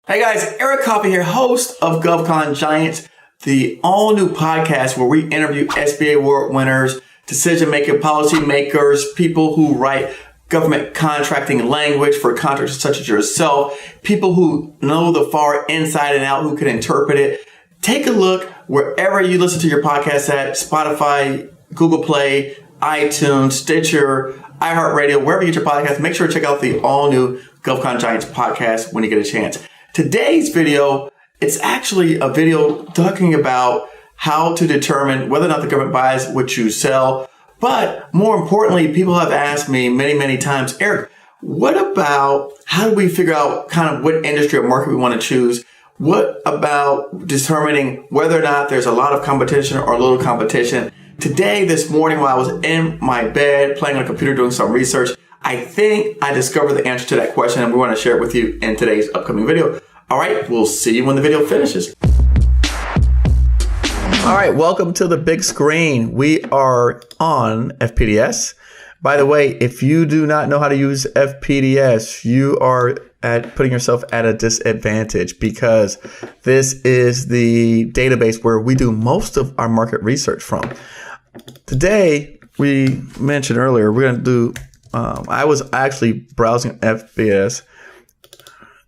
Hey guys, Eric Coffie here, host of Govcon Giants, the all-new podcast where we interview SBA award winners, decision-making policy makers, people who write government contracting language for contractors such as yourself, people who know the FAR inside and out, who can interpret it. Take a look wherever you listen to your podcast at, Spotify, Google Play, iTunes, Stitcher, iHeartRadio, wherever you get your podcast. Make sure to check out the all-new Govcon Giants podcast when you get a chance. Today's video, it's actually a video talking about how to determine whether or not the government buys what you sell. But more importantly, people have asked me many times, Eric, what about how do we figure out kind of what industry or market we want to choose? What about determining whether or not there's a lot of competition or a little competition? Today, this morning, while I was in my bed playing on a computer doing some research, I think I discovered the answer to that question, and we want to share it with you in today's upcoming video. All right, we'll see you when the video finishes. All right, welcome to the big screen. We are on FPDS. By the way, if you do not know how to use FPDS, you are putting yourself at a disadvantage because this is the database where we do most of our market research from. Today, we mentioned earlier, we're going to do I was actually browsing FPDS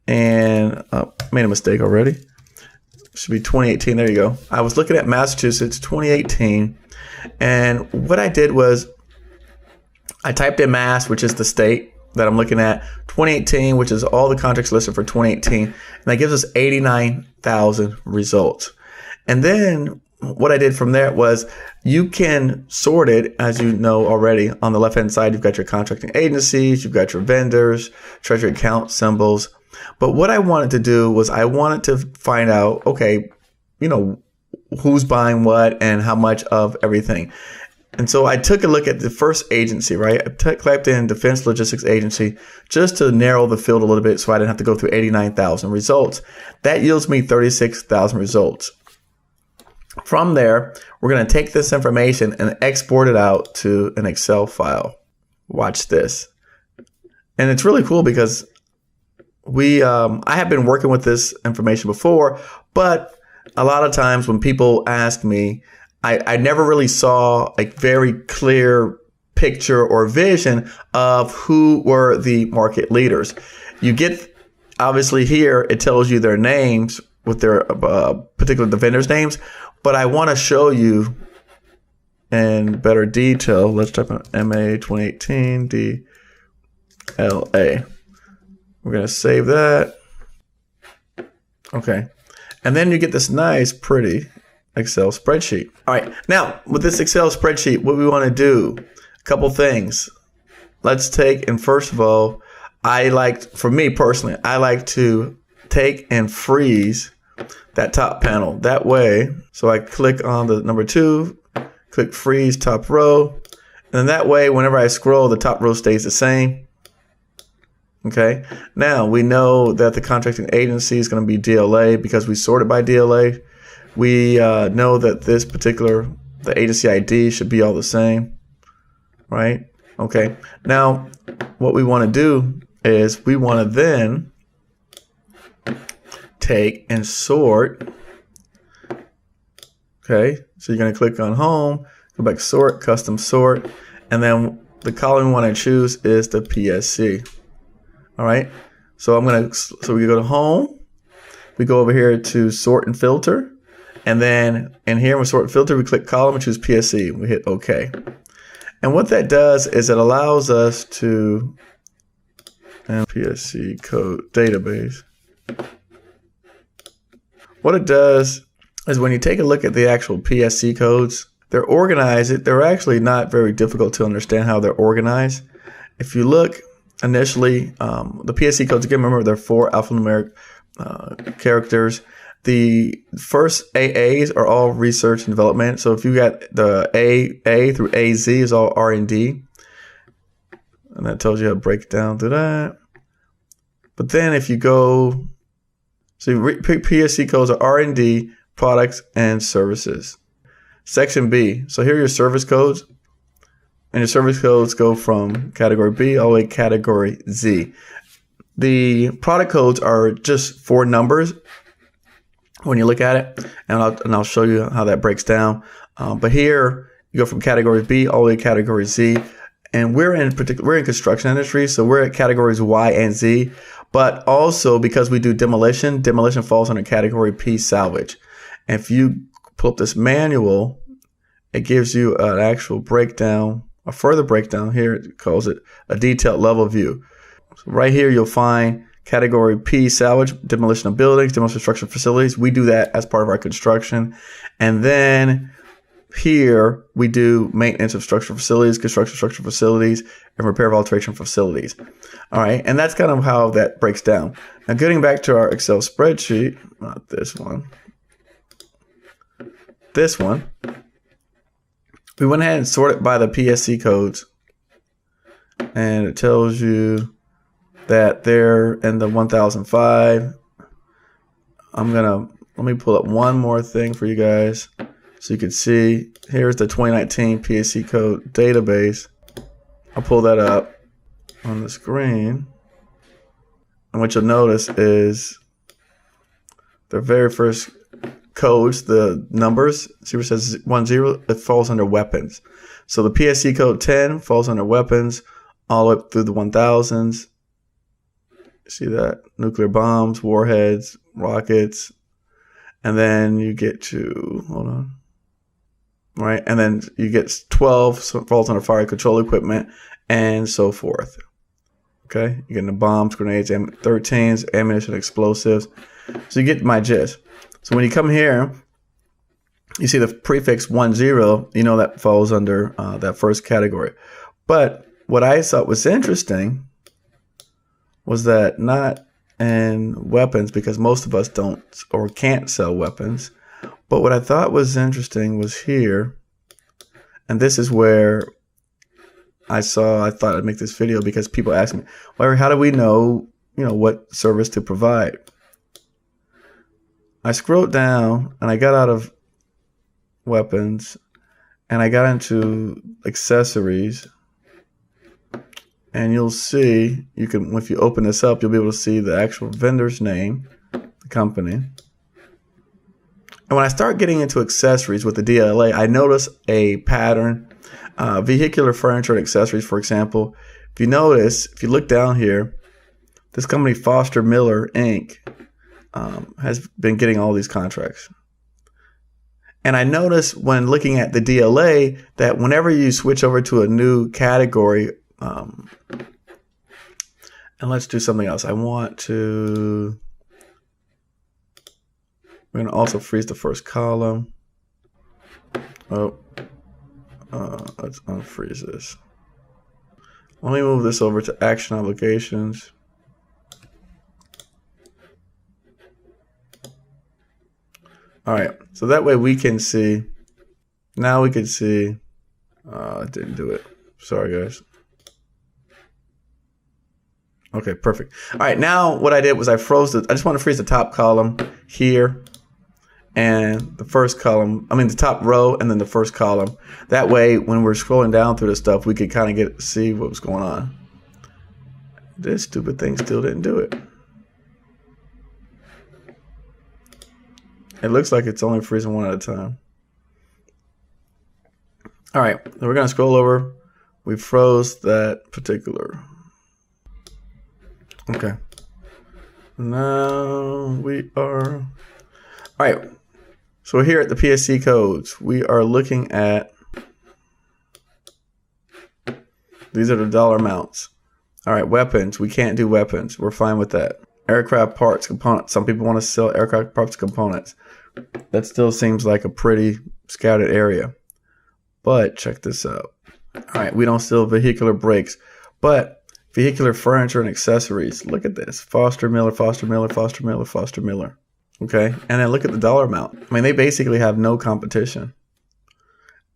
and made a mistake already. Should be 2018. There you go. I was looking at Massachusetts 2018, and what I did was I typed in Mass, which is the state that I'm looking at, 2018, which is all the contracts listed for 2018, and that gives us 89,000 results. And then what I did from there was you can sort it, as you know already. On the left-hand side, you've got your contracting agencies, you've got your vendors, treasury account symbols. But what I wanted to do was I wanted to find out, okay, you know, who's buying what and how much of everything. And so I took a look at the first agency, right? I typed in Defense Logistics Agency just to narrow the field a little bit so I didn't have to go through 89,000 results. That yields me 36,000 results. From there, we're going to take this information and export it out to an Excel file. Watch this. And it's really cool because I have been working with this information before, but a lot of times when people ask me, I never really saw a very clear picture or vision of who were the market leaders. You get, obviously here, it tells you their names with their the vendors' names, but I want to show you in better detail. Let's type in MA 2018 DLA. We're going to save that. Okay. And then you get this nice, pretty Excel spreadsheet. All right. Now, with this Excel spreadsheet, what we want to do, a couple things. Let's take, and first of all, for me personally, I like to take and freeze that top panel. That way, so I click on the number 2, click freeze top row, and then that way, whenever I scroll, the top row stays the same. Okay. Now we know that the contracting agency is going to be DLA because we sorted by DLA. We know that the agency ID should be all the same, right? Okay. Now, what we want to do is we want to then take and sort. Okay. So you're going to click on Home, go back Sort, Custom Sort, and then the column we want to choose is the PSC. All right. So we go to Home. We go over here to Sort and Filter. And then in here, we sort and filter, we click column and choose PSC. We hit OK. And what that does is it allows us to PSC Code Database. What it does is when you take a look at the actual PSC codes, they're organized. They're actually not very difficult to understand how they're organized. If you look initially, the PSC codes, again, remember they're 4 alphanumeric characters. The first AAs are all research and development. So if you got the A through AZ is all R&D. And that tells you how to break down to that. But then if you go, so PSC codes are R&D, products, and services. Section B. So here are your service codes. And your service codes go from category B all the way to category Z. The product codes are just 4 numbers when you look at it, and I'll show you how that breaks down. But here you go from category B all the way to category Z, and we're in construction industry, so we're at categories Y and Z. But also because we do demolition falls under category P, salvage. And if you pull up this manual, it gives you an actual breakdown, a further breakdown here. It calls it a detailed level view. So right here, you'll find category P, salvage, demolition of buildings, demolition of structural facilities. We do that as part of our construction. And then here we do maintenance of structural facilities, construction of structural facilities, and repair of alteration facilities. All right, and that's kind of how that breaks down. Now getting back to our Excel spreadsheet, not this one, this one, we went ahead and sorted by the PSC codes, and it tells you that they're in the 1005. Let me pull up one more thing for you guys so you can see. Here's the 2019 PSC code database. I'll pull that up on the screen. And what you'll notice is the very first codes, the numbers, see where it says 10, it falls under weapons. So the PSC code 10 falls under weapons all the way up through the 1000s. See that? Nuclear bombs, warheads, rockets. And then you get to, hold on. Right? And then you get 12, so it falls under fire control equipment, and so forth. Okay? You're getting the bombs, grenades, M13s, ammunition, explosives. So you get my gist. So when you come here, you see the prefix 10, you know that falls under that first category. But what I thought was interesting was that not in weapons, because most of us don't or can't sell weapons. But what I thought was interesting was here, and this is where I thought I'd make this video, because people ask me, Larry, how do we know, what service to provide? I scrolled down and I got out of weapons and I got into accessories. And you'll see, if you open this up, you'll be able to see the actual vendor's name, the company. And when I start getting into accessories with the DLA, I notice a pattern. Vehicular furniture and accessories, for example. If you notice, if you look down here, this company, Foster Miller, Inc., has been getting all these contracts. And I notice when looking at the DLA that whenever you switch over to a new category, and let's do something else. We're going to also freeze the first column. Let's unfreeze this. Let me move this over to action obligations. All right, so that way we can see. Now we can see. I didn't do it. Sorry, guys. Okay, perfect. All right, now what I did was I just want to freeze the top column here and the first column, the top row and then the first column. That way, when we're scrolling down through this stuff, we could kind of see what was going on. This stupid thing still didn't do it. It looks like it's only freezing one at a time. All right, so we're going to scroll over. We froze that particular. Okay. Now we are. All right. So here at the PSC codes, we are looking at. These are the dollar amounts. All right, weapons. We can't do weapons. We're fine with that. Aircraft parts, components. Some people want to sell aircraft parts, components. That still seems like a pretty scattered area. But check this out. All right, we don't sell vehicular brakes, but vehicular furniture and accessories. Look at this. Foster Miller, Foster Miller, Foster Miller, Foster Miller. Okay, and then look at the dollar amount. They basically have no competition.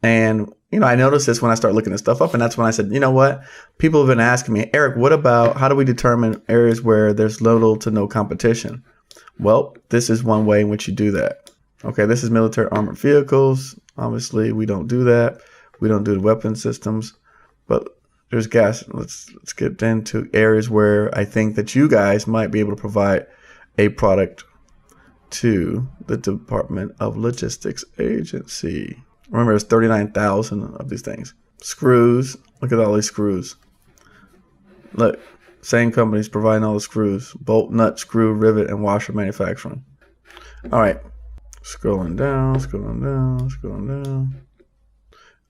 And, I noticed this when I started looking this stuff up, and that's when I said, you know what? People have been asking me, Eric, how do we determine areas where there's little to no competition? Well, this is one way in which you do that. Okay, this is military armored vehicles. Obviously, we don't do that. We don't do the weapon systems. But there's gas. Let's get into areas where I think that you guys might be able to provide a product to the Department of Logistics Agency. Remember, there's 39,000 of these things. Screws. Look at all these screws. Look, same companies providing all the screws. Bolt, nut, screw, rivet, and washer manufacturing. All right. Scrolling down.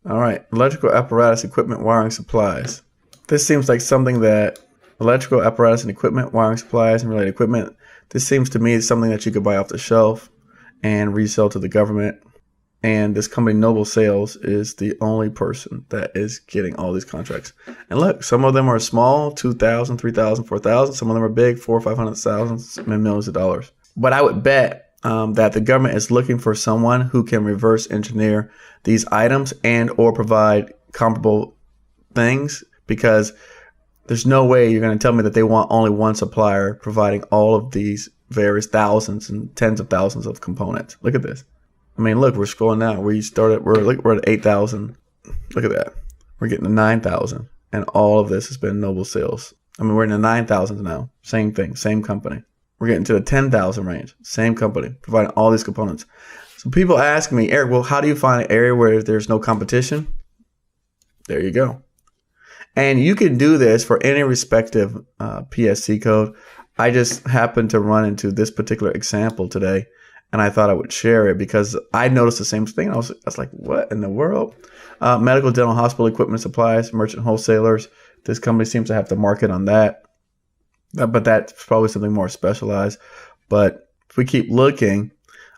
All right. Electrical apparatus, equipment, wiring, supplies. This seems like something that electrical apparatus and equipment, wiring, supplies, and related equipment. This seems to me something that you could buy off the shelf and resell to the government. And this company, Noble Sales, is the only person that is getting all these contracts. And look, some of them are small, 2,000, 3,000, 4,000. Some of them are big, 400,000 or 500,000, and millions of dollars. But I would bet that the government is looking for someone who can reverse engineer these items and or provide comparable things, because there's no way you're going to tell me that they want only one supplier providing all of these various thousands and tens of thousands of components. Look at this. I mean, look, we're scrolling down. We're at 8,000. Look at that. We're getting to 9,000. And all of this has been Noble Sales. I mean, we're in the 9,000s now. Same thing, same company. We're getting to the 10,000 range. Same company, providing all these components. So people ask me, Eric, well, how do you find an area where there's no competition? There you go. And you can do this for any respective PSC code. I just happened to run into this particular example today, and I thought I would share it because I noticed the same thing. I was like, what in the world? Medical, dental, hospital equipment, supplies, merchant wholesalers. This company seems to have the market on that. But that's probably something more specialized. But if we keep looking,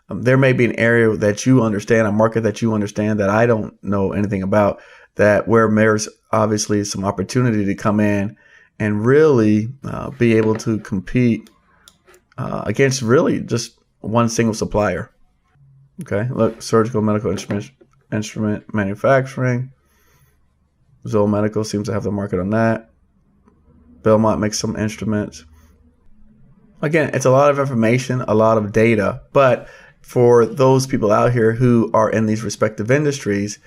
there may be an area that you understand, a market that you understand that I don't know anything about, that where there's obviously some opportunity to come in and really be able to compete against really just one single supplier. Okay, look, surgical medical instrument manufacturing. Zoll Medical seems to have the market on that. Belmont makes some instruments. Again, it's a lot of information, a lot of data, but for those people out here who are in these respective industries,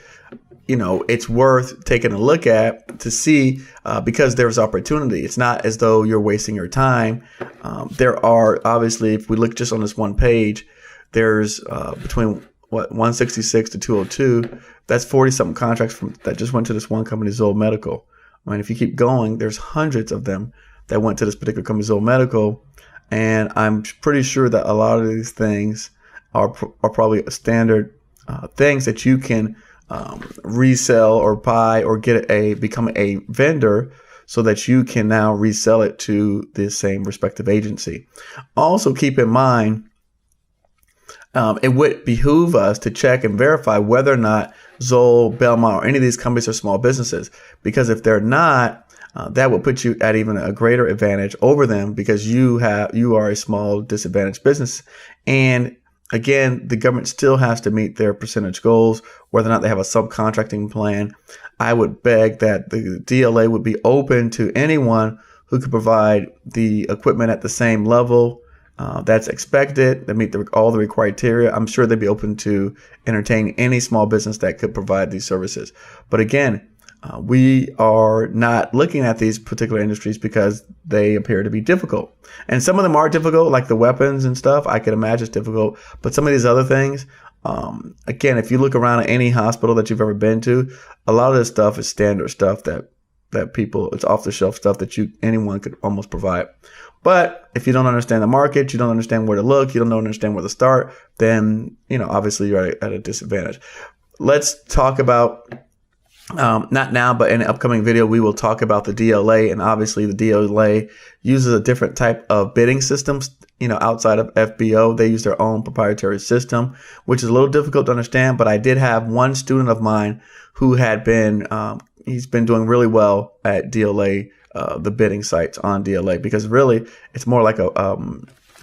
you know, it's worth taking a look at to see because there's opportunity. It's not as though you're wasting your time. There are, obviously, if we look just on this one page, there's between 166 to 202. That's 40-something contracts that just went to this one company, Zoll Medical. I mean, if you keep going, there's hundreds of them that went to this particular company, Zoll Medical. And I'm pretty sure that a lot of these things are probably standard things that you can resell or buy or become a vendor so that you can now resell it to the same respective agency. Also keep in mind, it would behoove us to check and verify whether or not Zoll, Belmont, or any of these companies are small businesses. Because if they're not, that will put you at even a greater advantage over them because you are a small disadvantaged business. And again, the government still has to meet their percentage goals, whether or not they have a subcontracting plan. I would beg that the DLA would be open to anyone who could provide the equipment at the same level that's expected, that meet all the criteria. I'm sure they'd be open to entertain any small business that could provide these services. But again, we are not looking at these particular industries because they appear to be difficult. And some of them are difficult, like the weapons and stuff. I could imagine it's difficult. But some of these other things, again, if you look around at any hospital that you've ever been to, a lot of this stuff is standard stuff that people, it's off the shelf stuff that anyone could almost provide. But if you don't understand the market, you don't understand where to look, you don't understand where to start, then, obviously you're at a disadvantage. Let's talk about, not now, but in an upcoming video, we will talk about the DLA. And obviously the DLA uses a different type of bidding systems, outside of FBO. They use their own proprietary system, which is a little difficult to understand. But I did have one student of mine who had been, he's been doing really well at DLA, the bidding sites on DLA, because really it's more like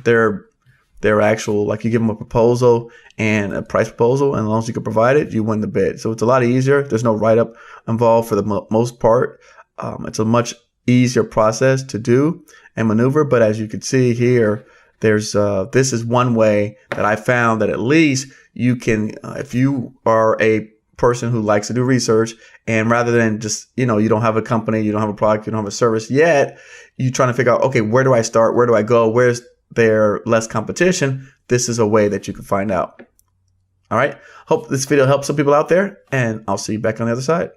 their actual, like you give them a proposal and a price proposal, and as long as you can provide it, you win the bid. So it's a lot easier. There's no write-up involved for the most part. It's a much easier process to do and maneuver. But as you can see here, there's this is one way that I found that at least you can, if you are a person who likes to do research, and rather than just, you don't have a company, you don't have a product, you don't have a service yet, you're trying to figure out, okay, where do I start? Where do I go? Where's there less competition? This is a way that you can find out. All right. Hope this video helps some people out there, and I'll see you back on the other side.